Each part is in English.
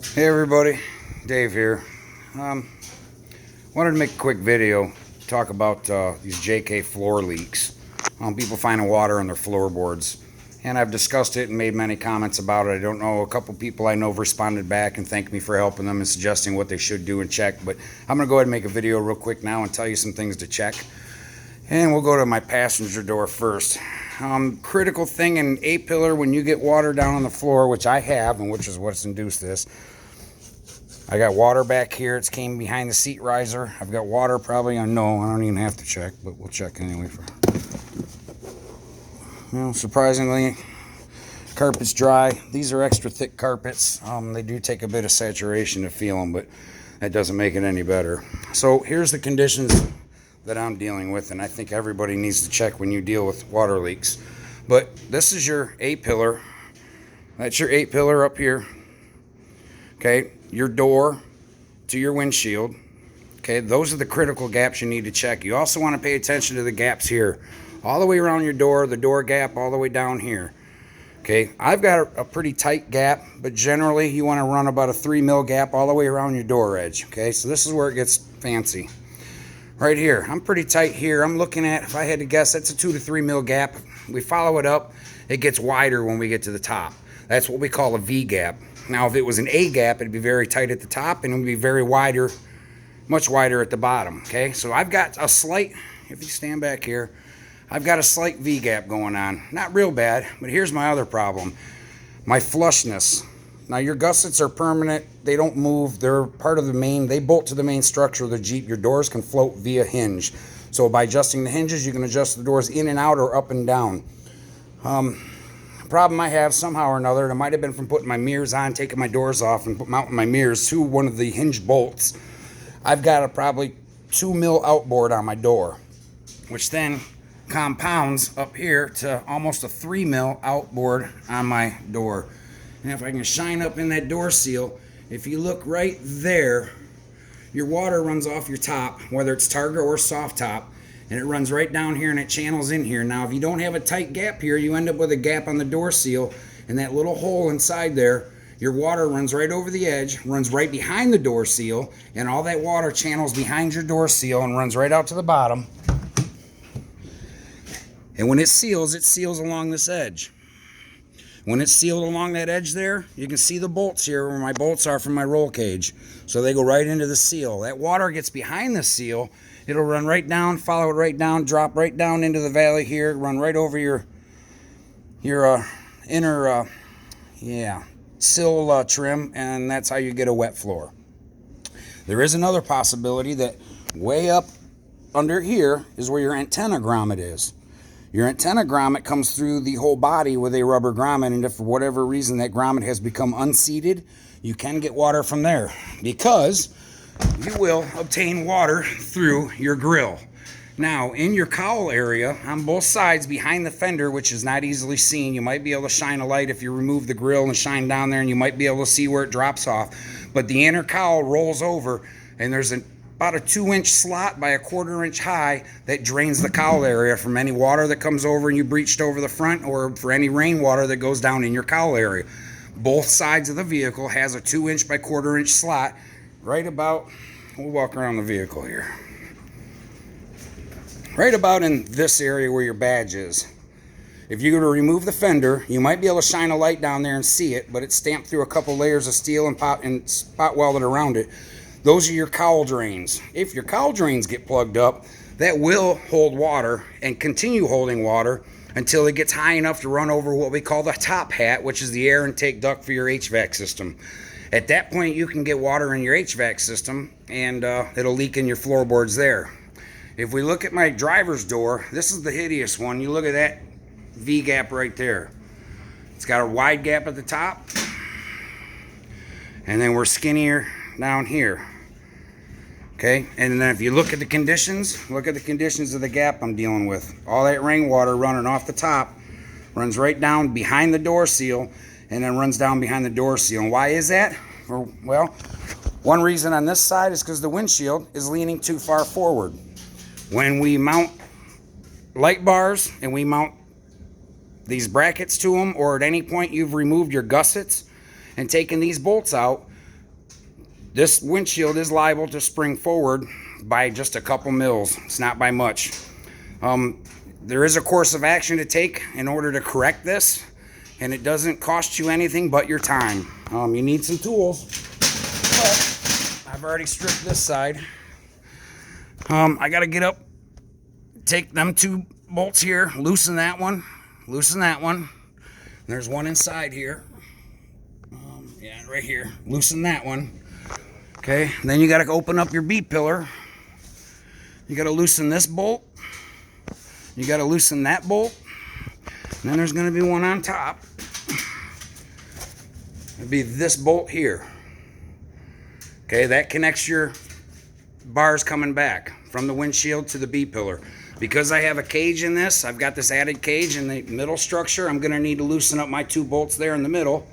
Hey everybody, Dave here. Wanted to make a quick video, talk about these JK floor leaks. People finding water on their floorboards. And I've discussed it and made many comments about it. I don't know, a couple people I know have responded back and thanked me for helping them and suggesting what they should do and check. But I'm going to go ahead and make a video real quick now and tell you some things to check. And we'll go to my passenger door first. Critical thing in A-pillar when you get water down on the floor, which I have, and which is what's induced this. I got water back here. It's came behind the seat riser. I've got water probably on, no, I don't even have to check, but we'll check anyway. Surprisingly, carpet's dry. These are extra thick carpets. They do take a bit of saturation to feel them, but that doesn't make it any better. So here's the conditions that I'm dealing with, and I think everybody needs to check when you deal with water leaks. But this is your A-pillar. That's your A-pillar up here. Okay, your door to your windshield. Okay, those are the critical gaps you need to check. You also want to pay attention to the gaps here, all the way around your door, the door gap all the way down here. Okay, I've got a pretty tight gap, but generally you want to run about a 3 mil gap all the way around your door edge. Okay, so this is where it gets fancy. Right here, I'm pretty tight here. I'm looking at, if I had to guess, that's a 2 to 3 mil gap. We follow it up, it gets wider when we get to the top. That's what we call a V gap. Now, if it was an A gap, it'd be very tight at the top and it would be very wider, much wider at the bottom. Okay, so I've got a slight, if you stand back here, I've got a slight V gap going on. Not real bad, but here's my other problem. My flushness. Now, your gussets are permanent. They don't move. They're part of the main, they bolt to the main structure of the Jeep. Your doors can float via hinge. So by adjusting the hinges, you can adjust the doors in and out or up and down. Problem I have somehow or another, and it might have been from putting my mirrors on, taking my doors off and mounting my mirrors to one of the hinge bolts. I've got a probably 2 mil outboard on my door, which then compounds up here to almost a 3 mil outboard on my door. And if I can shine up in that door seal, if you look right there, your water runs off your top, whether it's Targa or soft top, and it runs right down here and it channels in here. Now, if you don't have a tight gap here, you end up with a gap on the door seal, and that little hole inside there, your water runs right over the edge, runs right behind the door seal, and all that water channels behind your door seal and runs right out to the bottom. And when it seals along this edge. When it's sealed along that edge there, you can see the bolts here where my bolts are from my roll cage. So they go right into the seal. That water gets behind the seal. It'll run right down, follow it right down, drop right down into the valley here, run right over your inner sill trim, and that's how you get a wet floor. There is another possibility that way up under here is where your antenna grommet is. Your antenna grommet comes through the whole body with a rubber grommet, and if for whatever reason that grommet has become unseated, you can get water from there, because you will obtain water through your grill. Now, in your cowl area, on both sides behind the fender, which is not easily seen, you might be able to shine a light if you remove the grill and shine down there, and you might be able to see where it drops off. But the inner cowl rolls over, and there's about a 2-inch slot by a 1/4 inch high that drains the cowl area from any water that comes over and you breached over the front, or for any rainwater that goes down in your cowl area. Both sides of the vehicle has a 2-inch by 1/4 inch slot right about, we'll walk around the vehicle here, right about in this area where your badge is. If you go to remove the fender, you might be able to shine a light down there and see it, but it's stamped through a couple layers of steel and spot welded around it. Those are your cowl drains. If your cowl drains get plugged up, that will hold water and continue holding water until it gets high enough to run over what we call the top hat, which is the air intake duct for your HVAC system. At that point, you can get water in your HVAC system, and it'll leak in your floorboards there. If we look at my driver's door, this is the hideous one. You look at that V gap right there. It's got a wide gap at the top, and then we're skinnier down here. Okay, and then if you look at the conditions, look at the conditions of the gap I'm dealing with. All that rainwater running off the top runs right down behind the door seal, and then runs down behind the door seal. And why is that? Well, one reason on this side is because the windshield is leaning too far forward. When we mount light bars and we mount these brackets to them, or at any point you've removed your gussets and taken these bolts out, This windshield is liable to spring forward by just a couple mils. It's not by much. There is a course of action to take in order to correct this, and it doesn't cost you anything but your time. You need some tools, but I've already stripped this side. I got to get up, take them 2 bolts here, loosen that one. There's one inside here. Yeah, right here. Loosen that one. Okay, then you got to open up your B-pillar. You got to loosen this bolt. You got to loosen that bolt. And then there's going to be one on top. It'll be this bolt here. Okay, that connects your bars coming back from the windshield to the B-pillar. Because I have a cage in this, I've got this added cage in the middle structure. I'm going to need to loosen up my 2 bolts there in the middle.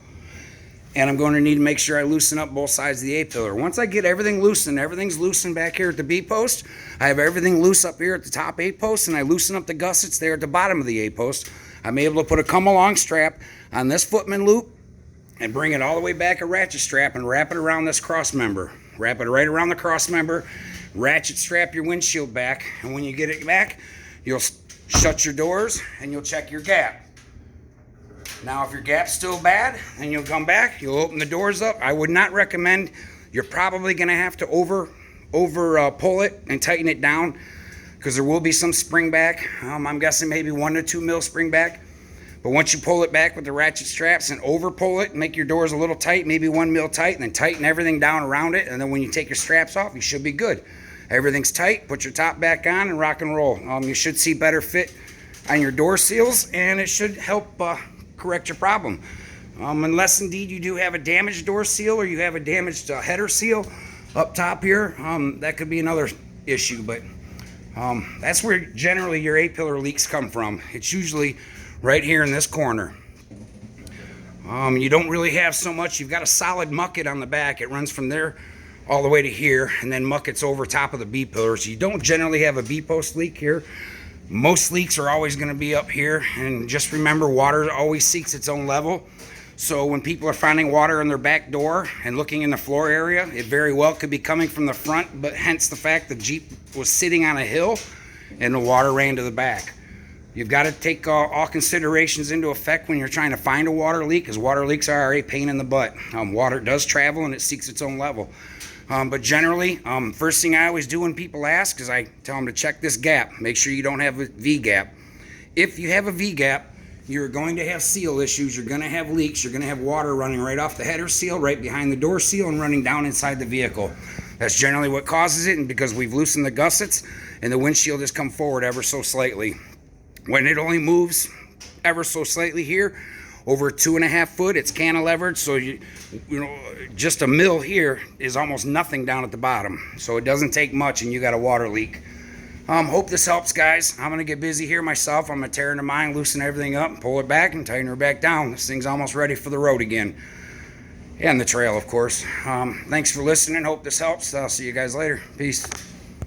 And I'm going to need to make sure I loosen up both sides of the A-pillar. Once I get everything loosened, everything's loosened back here at the B-post. I have everything loose up here at the top A-post, and I loosen up the gussets there at the bottom of the A-post. I'm able to put a come-along strap on this footman loop and bring it all the way back a ratchet strap and wrap it around this cross member. Wrap it right around the cross member, ratchet strap your windshield back, and when you get it back, you'll shut your doors and you'll check your gap. Now, if your gap's still bad, then you'll come back, you'll open the doors up. I would not recommend, you're probably going to have to over pull it and tighten it down because there will be some spring back. I'm guessing maybe 1 to 2 mil spring back. But once you pull it back with the ratchet straps and over pull it, make your doors a little tight, maybe 1 mil tight, and then tighten everything down around it. And then when you take your straps off, you should be good. Everything's tight, put your top back on and rock and roll. You should see better fit on your door seals, and it should help correct your problem. Unless indeed you do have a damaged door seal or you have a damaged header seal up top here, that could be another issue, but that's where generally your A-pillar leaks come from. It's usually right here in this corner. You don't really have so much. You've got a solid mucket on the back. It runs from there all the way to here, and then muckets over top of the B-pillar. So you don't generally have a B-post leak here. Most leaks are always going to be up here, and just remember, water always seeks its own level. So when people are finding water in their back door and looking in the floor area, it very well could be coming from the front, but hence the fact the Jeep was sitting on a hill and the water ran to the back. You've got to take all considerations into effect when you're trying to find a water leak, because water leaks are a pain in the butt. Water does travel and it seeks its own level. But generally, first thing I always do when people ask is I tell them to check this gap. Make sure you don't have a V-gap. If you have a V-gap, you're going to have seal issues. You're going to have leaks. You're going to have water running right off the header seal, right behind the door seal, and running down inside the vehicle. That's generally what causes it, and because we've loosened the gussets and the windshield has come forward ever so slightly. When it only moves ever so slightly here, over 2.5 foot, it's cantilevered, so you know, just a mil here is almost nothing down at the bottom. So it doesn't take much and you got a water leak. Hope this helps, guys. I'm gonna get busy here myself. I'm gonna tear into mine, loosen everything up, pull it back and tighten her back down. This thing's almost ready for the road again. And the trail, of course. Thanks for listening. Hope this helps. I'll see you guys later. Peace.